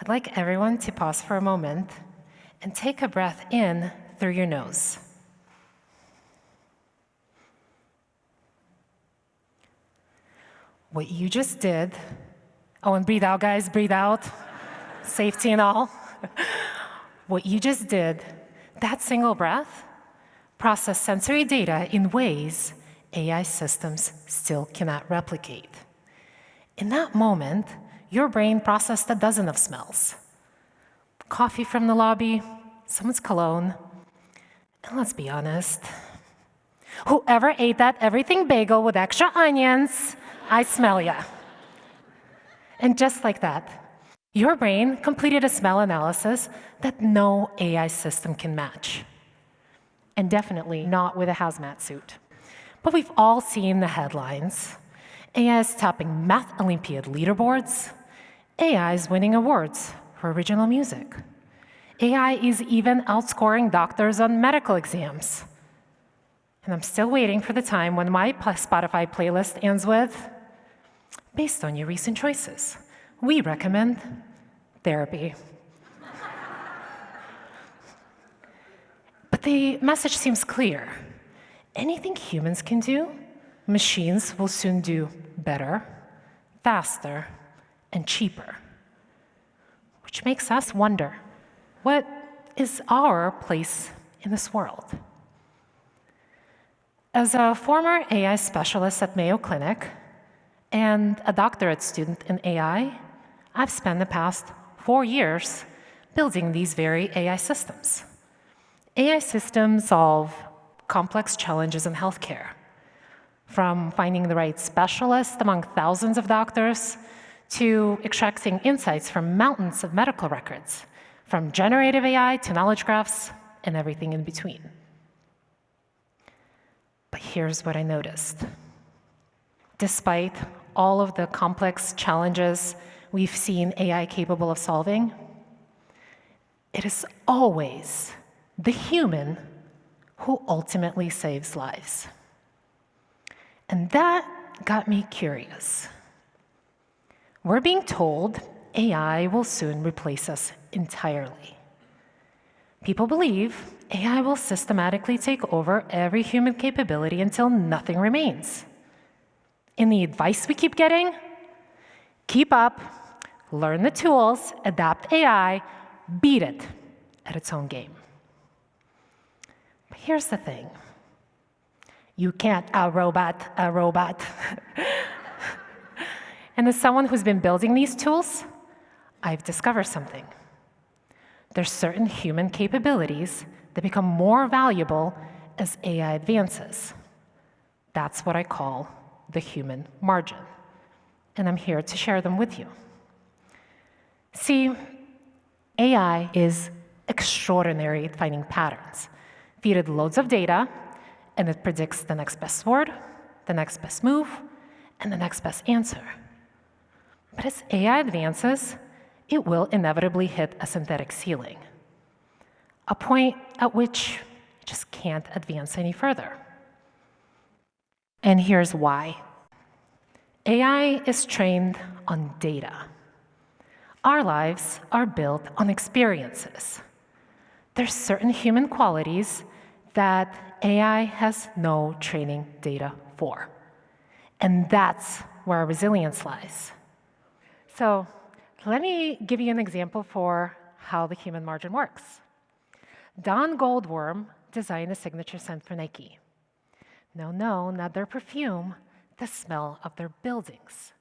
I'd like everyone to pause for a moment and take a breath in through your nose. What you just did, oh, and breathe out, guys, breathe out, safety and all. What you just did, that single breath, processed sensory data in ways AI systems still cannot replicate. In that moment, your brain processed a dozen of smells. Coffee from the lobby, someone's cologne, and let's be honest, whoever ate that everything bagel with extra onions, I smell ya. And just like that, your brain completed a smell analysis that no AI system can match. And definitely not with a hazmat suit. But we've all seen the headlines. AI is topping math Olympiad leaderboards. AI is winning awards for original music. AI is even outscoring doctors on medical exams. And I'm still waiting for the time when my Spotify playlist ends with, based on your recent choices, we recommend therapy. But the message seems clear. Anything humans can do, machines will soon do better, faster, and cheaper. Which makes us wonder, what is our place in this world? As a former AI specialist at Mayo Clinic and a doctorate student in AI, I've spent the past 4 years building these very AI systems. AI systems solve complex challenges in healthcare, from finding the right specialist among thousands of doctors to extracting insights from mountains of medical records, from generative AI to knowledge graphs and everything in between. But here's what I noticed. Despite all of the complex challenges we've seen AI capable of solving, it is always the human who ultimately saves lives. And that got me curious. We're being told AI will soon replace us entirely. People believe AI will systematically take over every human capability until nothing remains. And the advice we keep getting? Keep up, learn the tools, adapt AI, beat it at its own game. But here's the thing. You can't out-robot a robot. And as someone who's been building these tools, I've discovered something. There's certain human capabilities that become more valuable as AI advances. That's what I call the human margin. And I'm here to share them with you. See, AI is extraordinary at finding patterns. Feed it loads of data, and it predicts the next best word, the next best move, and the next best answer. But as AI advances, it will inevitably hit a synthetic ceiling, a point at which it just can't advance any further. And here's why. AI is trained on data. Our lives are built on experiences. There's certain human qualities that AI has no training data for. And that's where our resilience lies. So let me give you an example for how the human margin works. Dawn Goldworm designed a signature scent for Nike. No, not their perfume, the smell of their buildings.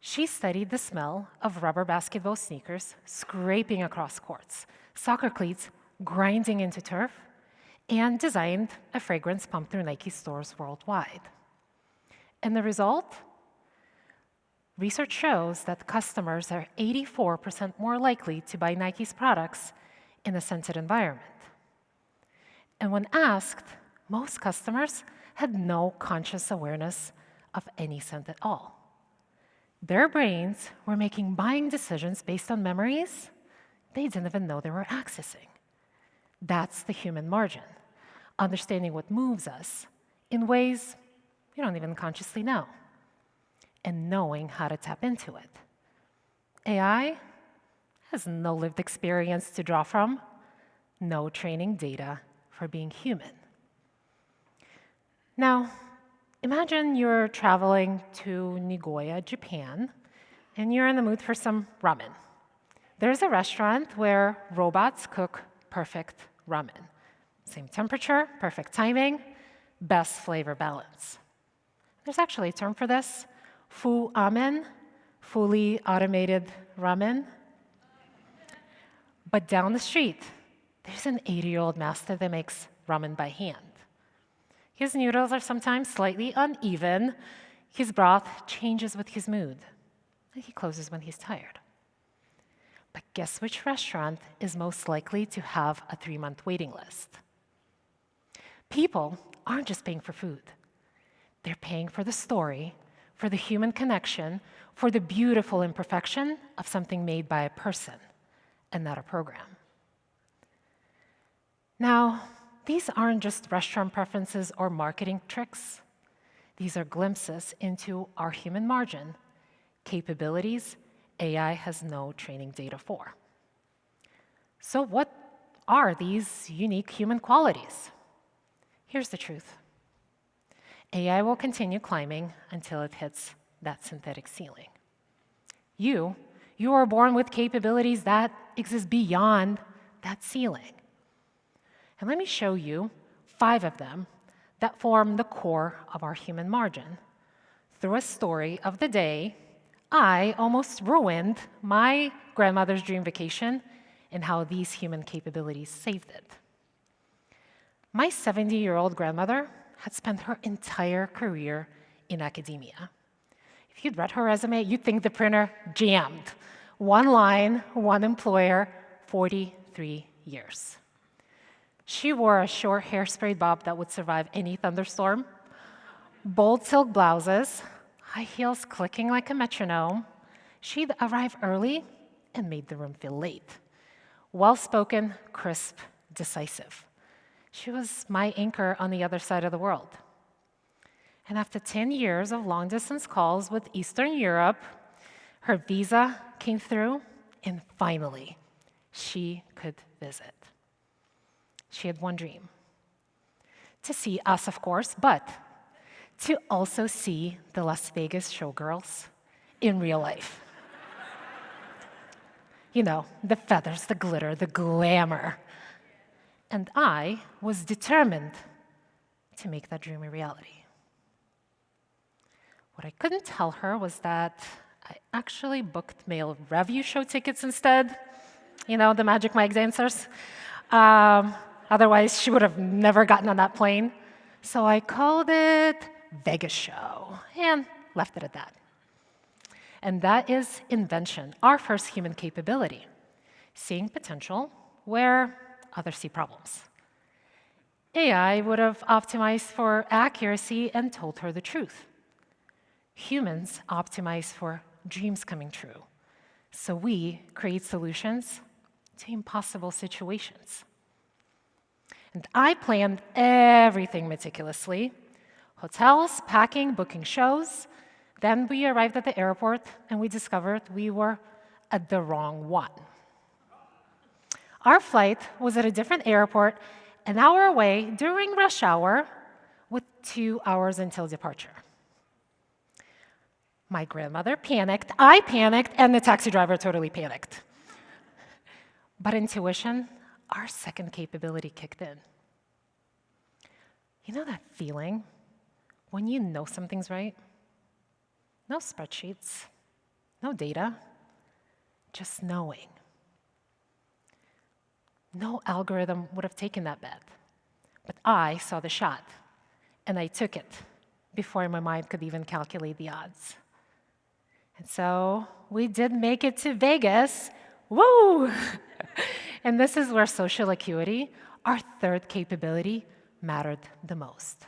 She studied the smell of rubber basketball sneakers scraping across courts, soccer cleats grinding into turf, and designed a fragrance pumped through Nike stores worldwide. And the result? Research shows that customers are 84% more likely to buy Nike's products in a scented environment. And when asked, most customers had no conscious awareness of any scent at all. Their brains were making buying decisions based on memories they didn't even know they were accessing. That's the human margin, understanding what moves us in ways you don't even consciously know, and knowing how to tap into it. AI has no lived experience to draw from, no training data for being human. Now, imagine you're traveling to Nagoya, Japan, and you're in the mood for some ramen. There's a restaurant where robots cook perfect ramen. Same temperature, perfect timing, best flavor balance. There's actually a term for this, fu-amen, fully automated ramen. But down the street, there's an 80-year-old master that makes ramen by hand. His noodles are sometimes slightly uneven. His broth changes with his mood. And he closes when he's tired. But guess which restaurant is most likely to have a 3-month waiting list? People aren't just paying for food. They're paying for the story, for the human connection, for the beautiful imperfection of something made by a person and not a program. Now, these aren't just restaurant preferences or marketing tricks. These are glimpses into our human margin, capabilities AI has no training data for. So what are these unique human qualities? Here's the truth. AI will continue climbing until it hits that synthetic ceiling. You are born with capabilities that exist beyond that ceiling. And let me show you 5 of them that form the core of our human margin. Through a story of the day, I almost ruined my grandmother's dream vacation and how these human capabilities saved it. My 70-year-old grandmother had spent her entire career in academia. If you'd read her resume, you'd think the printer jammed. 1 line, 1 employer, 43 years. She wore a short hairspray bob that would survive any thunderstorm, bold silk blouses, high heels clicking like a metronome. She'd arrive early and made the room feel late. Well-spoken, crisp, decisive. She was my anchor on the other side of the world. And after 10 years of long-distance calls with Eastern Europe, her visa came through, and finally, she could visit. She had one dream. To see us, of course, but to also see the Las Vegas showgirls in real life. You know, the feathers, the glitter, the glamour. And I was determined to make that dream a reality. What I couldn't tell her was that I actually booked male revue show tickets instead. You know, the Magic Mike dancers. Otherwise, she would have never gotten on that plane. So I called it Vegas Show and left it at that. And that is Invention, our first human capability, seeing potential where others see problems. AI would have optimized for accuracy and told her the truth. Humans optimize for dreams coming true. So we create solutions to impossible situations. And I planned everything meticulously. Hotels, packing, booking shows. Then we arrived at the airport and we discovered we were at the wrong one. Our flight was at a different airport an hour away during rush hour with 2 hours until departure. My grandmother panicked, I panicked, and the taxi driver totally panicked. But intuition, our second capability kicked in. You know that feeling when you know something's right? No spreadsheets, no data, just knowing. No algorithm would have taken that bet. But I saw the shot, and I took it before my mind could even calculate the odds. And so we did make it to Vegas. Woo! And this is where social acuity, our third capability, mattered the most.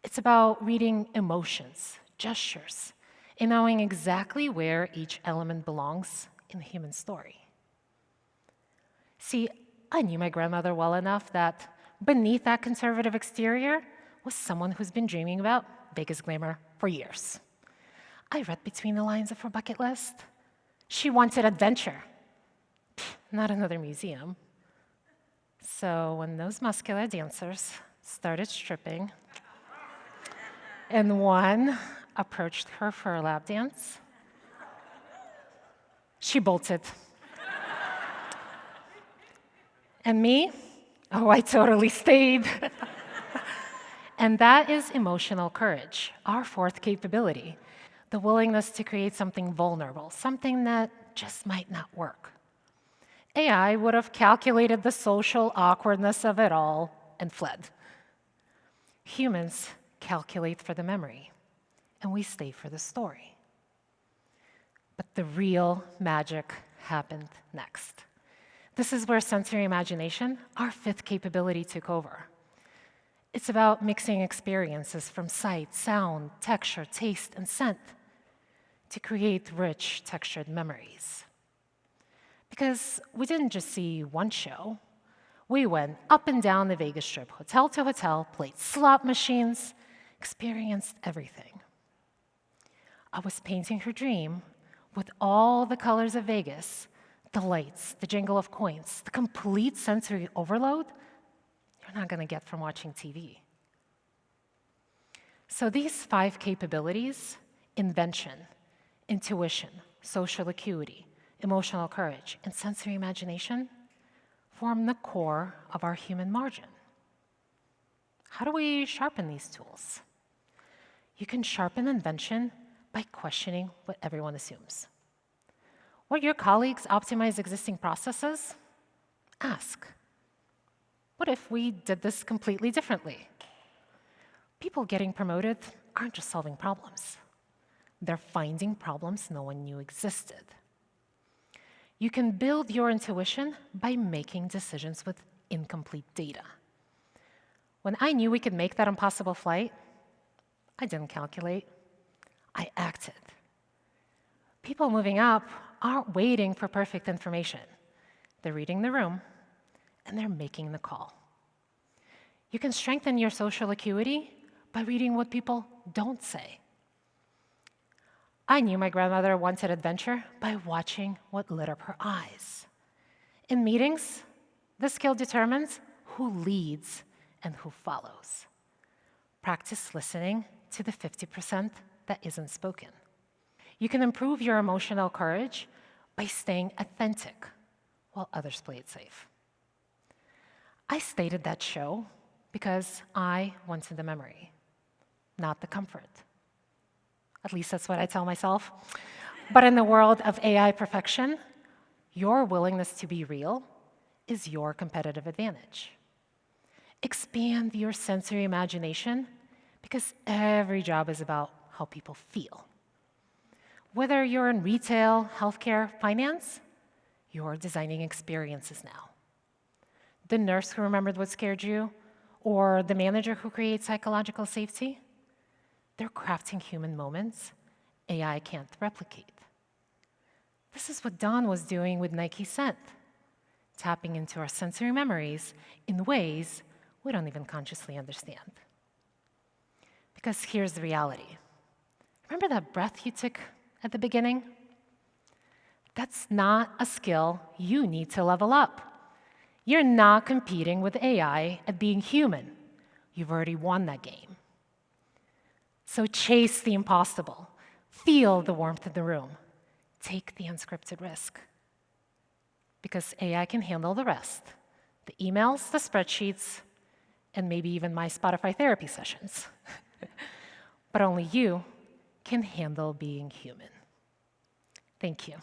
It's about reading emotions, gestures, and knowing exactly where each element belongs in the human story. See, I knew my grandmother well enough that beneath that conservative exterior was someone who's been dreaming about Vegas glamour for years. I read between the lines of her bucket list. She wanted adventure, not another museum. So when those muscular dancers started stripping, and one approached her for a lap dance, she bolted. And me? Oh, I totally stayed. And that is emotional courage, our fourth capability, the willingness to create something vulnerable, something that just might not work. AI would have calculated the social awkwardness of it all and fled. Humans calculate for the memory, and we stay for the story. But the real magic happened next. This is where sensory imagination, our fifth capability, took over. It's about mixing experiences from sight, sound, texture, taste, and scent to create rich, textured memories. Because we didn't just see one show. We went up and down the Vegas Strip, hotel to hotel, played slot machines, experienced everything. I was painting her dream with all the colors of Vegas, the lights, the jingle of coins, the complete sensory overload you're not going to get from watching TV. So these 5 capabilities, invention, intuition, social acuity, emotional courage, and sensory imagination, form the core of our human margin. How do we sharpen these tools? You can sharpen invention by questioning what everyone assumes. Will your colleagues optimize existing processes? Ask. What if we did this completely differently? People getting promoted aren't just solving problems. They're finding problems no one knew existed. You can build your intuition by making decisions with incomplete data. When I knew we could make that impossible flight, I didn't calculate, I acted. People moving up aren't waiting for perfect information. They're reading the room, and they're making the call. You can strengthen your social acuity by reading what people don't say. I knew my grandmother wanted adventure by watching what lit up her eyes. In meetings, this skill determines who leads and who follows. Practice listening to the 50% that isn't spoken. You can improve your emotional courage by staying authentic while others play it safe. I stated that show because I wanted the memory, not the comfort. At least that's what I tell myself. But in the world of AI perfection, your willingness to be real is your competitive advantage. Expand your sensory imagination because every job is about how people feel. Whether you're in retail, healthcare, finance, you're designing experiences now. The nurse who remembered what scared you, or the manager who creates psychological safety, they're crafting human moments AI can't replicate. This is what Don was doing with Nike Scent, tapping into our sensory memories in ways we don't even consciously understand. Because here's the reality. Remember that breath you took at the beginning? That's not a skill you need to level up. You're not competing with AI at being human. You've already won that game. So chase the impossible. Feel the warmth of the room. Take the unscripted risk. Because AI can handle the rest. The emails, the spreadsheets, and maybe even my Spotify therapy sessions. But only you can handle being human. Thank you.